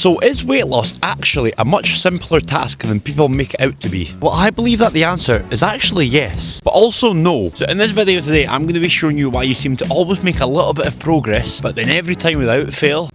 So is weight loss actually a much simpler task than people make it out to be? Well, I believe that the answer is actually yes, but also no. So in this video today, I'm going to be showing you why you seem to always make a little bit of progress, but then every time without fail,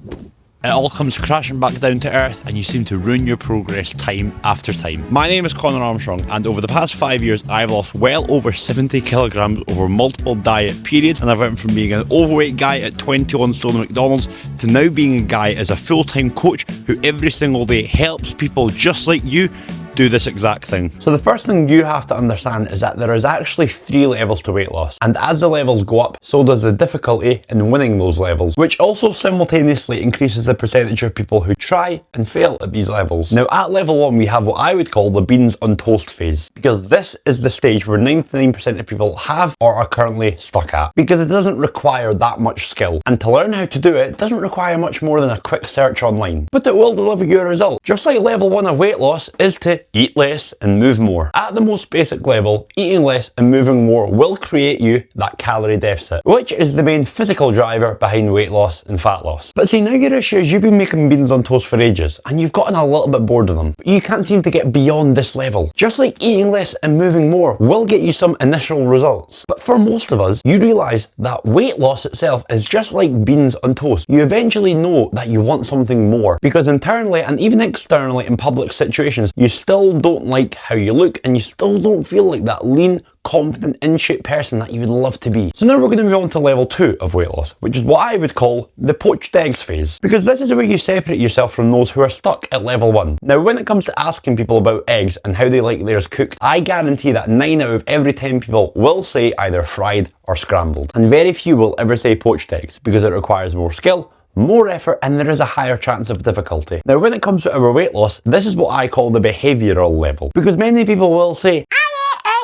it all comes crashing back down to earth and you seem to ruin your progress time after time. My name is Connor Armstrong, and over the past 5 years I've lost well over 70 kilograms over multiple diet periods, and I've went from being an overweight guy at 21 stone at McDonald's to now being a guy as a full-time coach who every single day helps people just like you do this exact thing. So the first thing you have to understand is that there is actually 3 levels to weight loss, and as the levels go up, so does the difficulty in winning those levels, which also simultaneously increases the percentage of people who try and fail at these levels. Now at level 1 we have what I would call the beans on toast phase, because this is the stage where 99% of people have or are currently stuck at, because it doesn't require that much skill, and to learn how to do it doesn't require much more than a quick search online, but it will deliver you a result. Just like level 1 of weight loss is to eat less and move more. At the most basic level, eating less and moving more will create you that calorie deficit, which is the main physical driver behind weight loss and fat loss. But see, now your issue is you've been making beans on toast for ages and you've gotten a little bit bored of them, but you can't seem to get beyond this level. Just like eating less and moving more will get you some initial results, but for most of us, you realise that weight loss itself is just like beans on toast. You eventually know that you want something more, because internally and even externally in public situations, you still don't like how you look and you still don't feel like that lean, confident, in shape person that you would love to be. So now we're going to move on to level 2 of weight loss, which is what I would call the poached eggs phase, because this is where you separate yourself from those who are stuck at level 1. Now when it comes to asking people about eggs and how they like theirs cooked, I guarantee that 9 out of every 10 people will say either fried or scrambled, and very few will ever say poached eggs, because it requires more skill, more effort, and there is a higher chance of difficulty. Now when it comes to our weight loss, this is what I call the behavioural level, because many people will say,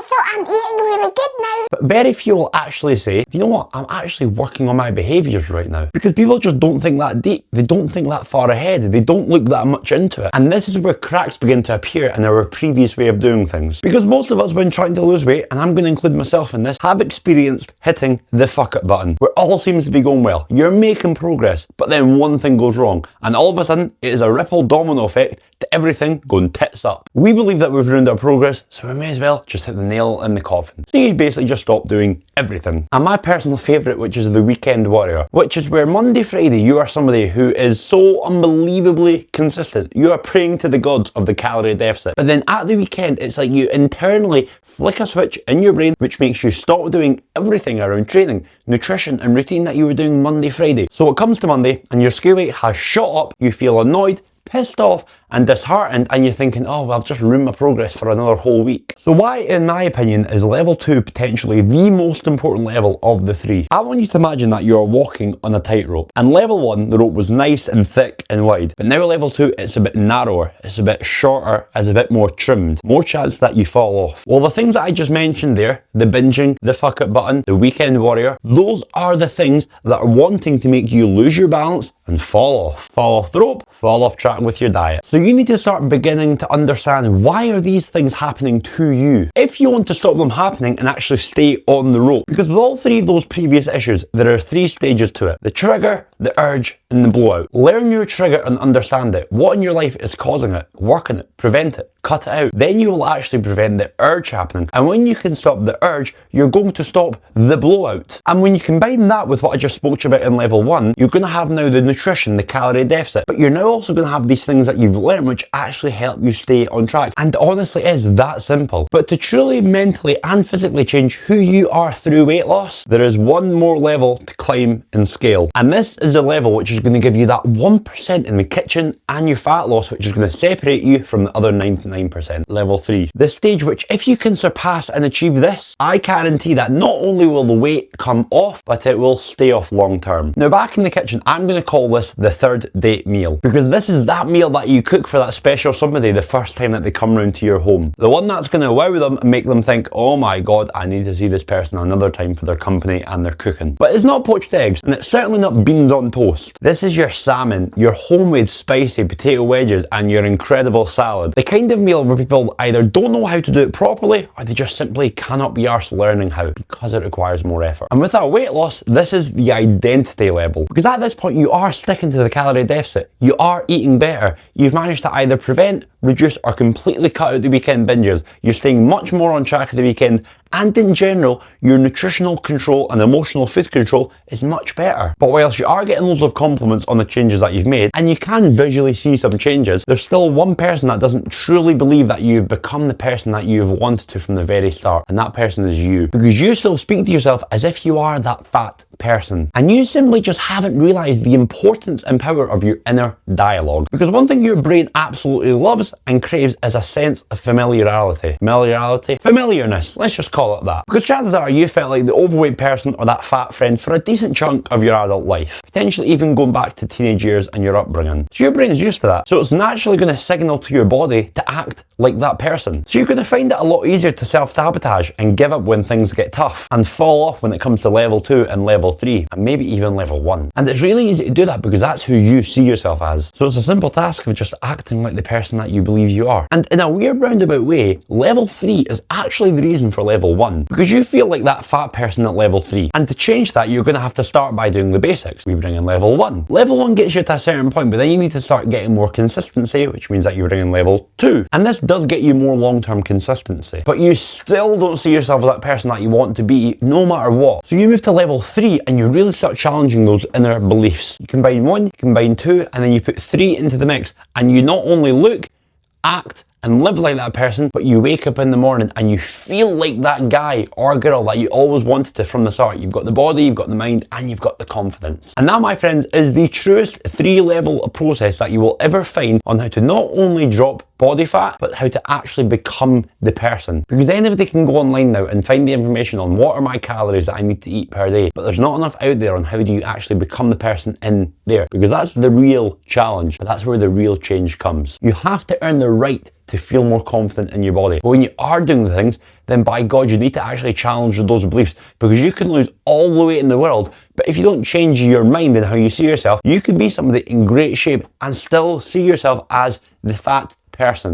so I'm eating really good now. But very few will actually say, you know what, I'm actually working on my behaviours right now. Because people just don't think that deep. They don't think that far ahead. They don't look that much into it. And this is where cracks begin to appear in our previous way of doing things. Because most of us, when trying to lose weight, and I'm going to include myself in this, have experienced hitting the fuck it button, where all seems to be going well. You're making progress, but then one thing goes wrong. And all of a sudden, it is a ripple domino effect to everything going tits up. We believe that we've ruined our progress, so we may as well just hit the nail in the coffin. So you basically just stop doing everything. And my personal favourite, which is the weekend warrior, which is where Monday, Friday, you are somebody who is so unbelievably consistent. You are praying to the gods of the calorie deficit. But then at the weekend, it's like you internally flick a switch in your brain, which makes you stop doing everything around training, nutrition, and routine that you were doing Monday, Friday. So it comes to Monday and your scale weight has shot up, you feel annoyed, pissed off and disheartened, and you're thinking, oh well, I've just ruined my progress for another whole week. So why, in my opinion, is level 2 potentially the most important level of the 3? I want you to imagine that you're walking on a tightrope, and level 1 the rope was nice and thick and wide, but now level 2 it's a bit narrower, it's a bit shorter, it's a bit more trimmed, more chance that you fall off. Well, the things that I just mentioned there, the binging, the fuck it button, the weekend warrior, those are the things that are wanting to make you lose your balance and fall off the rope, fall off track with your diet. So you need to start beginning to understand, why are these things happening to you? If you want to stop them happening and actually stay on the rope, because with all 3 of those previous issues, there are 3 stages to it: the trigger, the urge, and the blowout. Learn your trigger and understand it. What in your life is causing it? Work on it, prevent it, cut it out. Then you will actually prevent the urge happening. And when you can stop the urge, you're going to stop the blowout. And when you combine that with what I just spoke to you about in level 1, you're going to have now the nutrition, the calorie deficit, but you're now also going to have these things that you've learned which actually help you stay on track. And honestly, it is that simple. But to truly mentally and physically change who you are through weight loss, there is one more level to climb and scale. And this is the level which is going to give you that 1% in the kitchen and your fat loss, which is going to separate you from the other 99%. Level 3. The stage which, if you can surpass and achieve this, I guarantee that not only will the weight come off, but it will stay off long term. Now back in the kitchen, I'm going to call this the third date meal, because this is that meal that you cook cook for that special somebody the first time that they come round to your home. The one that's going to wow them and make them think, oh my god, I need to see this person another time for their company and their cooking. But it's not poached eggs, and it's certainly not beans on toast. This is your salmon, your homemade spicy potato wedges, and your incredible salad. The kind of meal where people either don't know how to do it properly, or they just simply cannot be arsed learning how, because it requires more effort. And with our weight loss, this is the identity level. Because at this point, you are sticking to the calorie deficit. You are eating better. You've managed to either prevent, reduce, or completely cut out the weekend binges. You're staying much more on track at the weekend, and in general, your nutritional control and emotional food control is much better. But whilst you are getting loads of compliments on the changes that you've made, and you can visually see some changes, there's still one person that doesn't truly believe that you've become the person that you've wanted to from the very start, and that person is you. Because you still speak to yourself as if you are that fat person, and you simply just haven't realised the importance and power of your inner dialogue. Because one thing your brain absolutely loves and craves is a sense of familiarity. Familiarness, let's just call it that. Because chances are you felt like the overweight person or that fat friend for a decent chunk of your adult life, potentially even going back to teenage years and your upbringing. So your brain is used to that, so it's naturally going to signal to your body to act like that person. So you're going to find it a lot easier to self-sabotage and give up when things get tough, and fall off when it comes to level 2 and level 3, and maybe even level 1. And it's really easy to do that because that's who you see yourself as. So it's a simple task of just acting like the person that you believe you are. And in a weird roundabout way, level 3 is actually the reason for level 1, because you feel like that fat person at level 3. And to change that, you're going to have to start by doing the basics. We bring in level 1. Level 1 gets you to a certain point, but then you need to start getting more consistency, which means that you bring in level 2. And this does get you more long-term consistency. But you still don't see yourself as that person that you want to be, no matter what. So you move to level 3 and you really start challenging those inner beliefs. You combine 1, you combine 2, and then you put 3 into the mix, and you not only look, act, and live like that person, but you wake up in the morning and you feel like that guy or girl that you always wanted to from the start. You've got the body, you've got the mind, and you've got the confidence. And that, my friends, is the truest 3-level process that you will ever find on how to not only drop body fat, but how to actually become the person. Because anybody can go online now and find the information on what are my calories that I need to eat per day, but there's not enough out there on how do you actually become the person in there, because that's the real challenge, but that's where the real change comes. You have to earn the right to feel more confident in your body. But when you are doing the things, then by God, you need to actually challenge those beliefs, because you can lose all the weight in the world, but if you don't change your mind and how you see yourself, you could be somebody in great shape and still see yourself as the fat person.